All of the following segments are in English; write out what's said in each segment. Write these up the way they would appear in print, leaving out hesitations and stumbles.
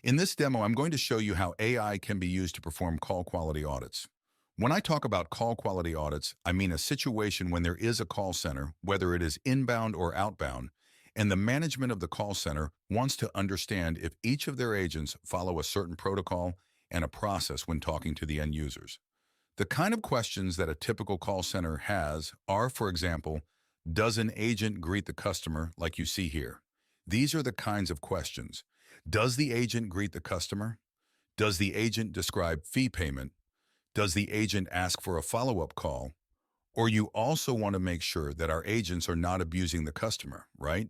In this demo, I'm going to show you how AI can be used to perform call quality audits. When I talk about call quality audits, I mean a situation when there is a call center, whether it is inbound or outbound, and the management of the call center wants to understand if each of their agents follow a certain protocol and a process when talking to the end users. The kind of questions that a typical call center has are, for example, does an agent greet the customer like you see here? These are the kinds of questions. Does the agent greet the customer? Does the agent describe fee payment? Does the agent ask for a follow-up call? Or you also want to make sure that our agents are not abusing the customer, right?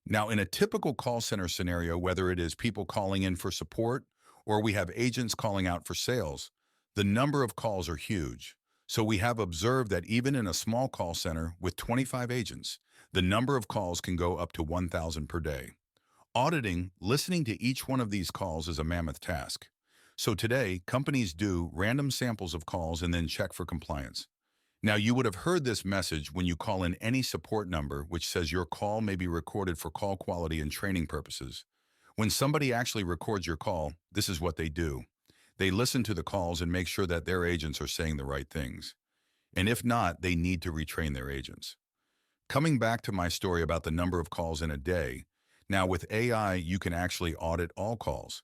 Now, in a typical call center scenario, whether it is people calling in for support or we have agents calling out for sales, the number of calls are huge. So we have observed that even in a small call center with 25 agents, the number of calls can go up to 1,000 per day. Auditing, listening to each one of these calls is a mammoth task. So today, companies do random samples of calls and then check for compliance. Now, you would have heard this message when you call in any support number which says your call may be recorded for call quality and training purposes. When somebody actually records your call, this is what they do. They listen to the calls and make sure that their agents are saying the right things. And if not, they need to retrain their agents. Coming back to my story about the number of calls in a day, now with AI, you can actually audit all calls.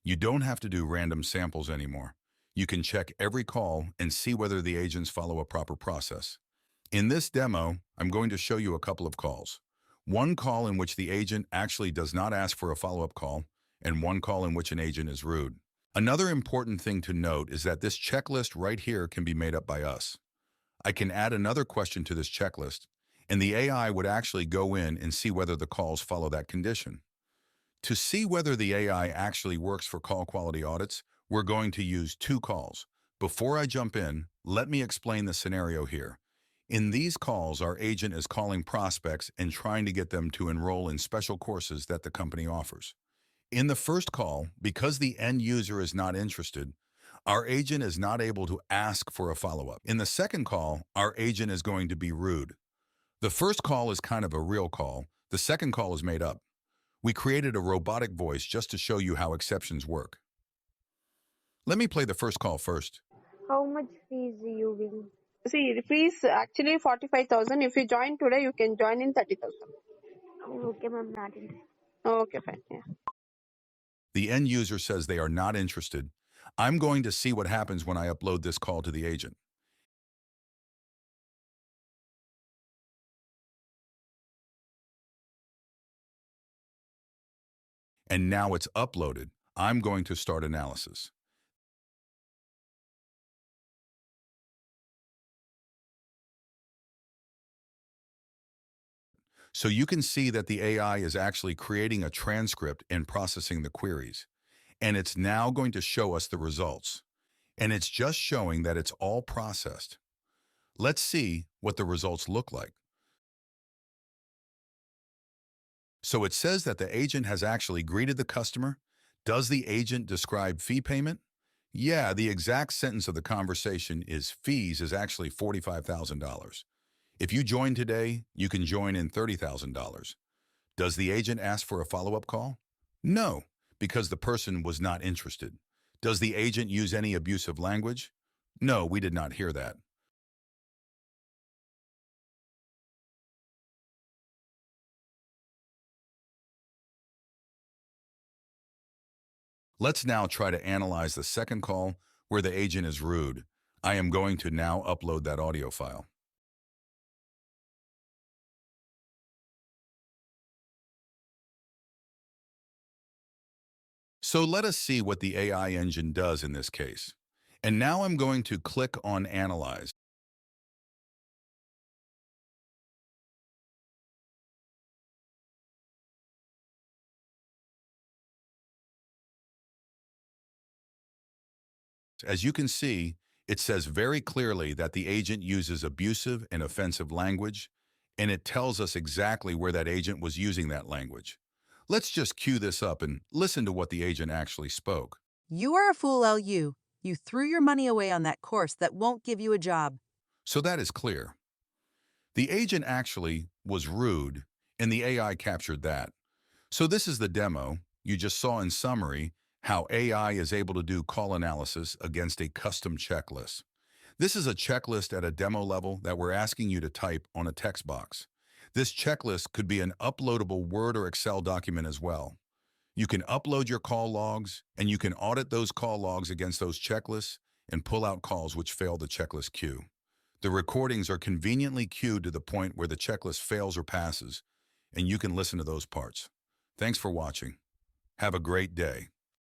You don't have to do random samples anymore. You can check every call and see whether the agents follow a proper process. In this demo, I'm going to show you a couple of calls. One call in which the agent actually does not ask for a follow-up call, and one call in which an agent is rude. Another important thing to note is that this checklist right here can be made up by us. I can add another question to this checklist, and the AI would actually go in and see whether the calls follow that condition. To see whether the AI actually works for call quality audits, we're going to use two calls. Before I jump in, let me explain the scenario here. In these calls, our agent is calling prospects and trying to get them to enroll in special courses that the company offers. In the first call, because the end user is not interested, our agent is not able to ask for a follow-up. In the second call, our agent is going to be rude. The first call is kind of a real call. The second call is made up. We created a robotic voice just to show you how exceptions work. Let me play the first call first. How much fees you will? See, the fees actually 45,000. If you join today, you can join in 30,000. Okay, ma'am, not interested. Okay, fine. Yeah. The end user says they are not interested. I'm going to see what happens when I upload this call to the agent. And now it's uploaded. I'm going to start analysis. So you can see that the AI is actually creating a transcript and processing the queries. And it's now going to show us the results. And it's just showing that it's all processed. Let's see what the results look like. So it says that the agent has actually greeted the customer. Does the agent describe fee payment? Yeah, the exact sentence of the conversation is fees is actually $45,000. If you join today, you can join in $30,000. Does the agent ask for a follow-up call? No, because the person was not interested. Does the agent use any abusive language? No, we did not hear that. Let's now try to analyze the second call where the agent is rude. I am going to now upload that audio file. So let us see what the AI engine does in this case. And now I'm going to click on Analyze. As you can see, it says very clearly that the agent uses abusive and offensive language, and it tells us exactly where that agent was using that language. Let's just cue this up and listen to what the agent actually spoke. You are a fool, LU. You threw your money away on that course that won't give you a job. So that is clear. The agent actually was rude, and the AI captured that. So this is the demo. You just saw in summary how AI is able to do call analysis against a custom checklist. This is a checklist at a demo level that we're asking you to type on a text box. This checklist could be an uploadable Word or Excel document as well. You can upload your call logs, and you can audit those call logs against those checklists and pull out calls which fail the checklist queue. The recordings are conveniently queued to the point where the checklist fails or passes, and you can listen to those parts. Thanks for watching. Have a great day.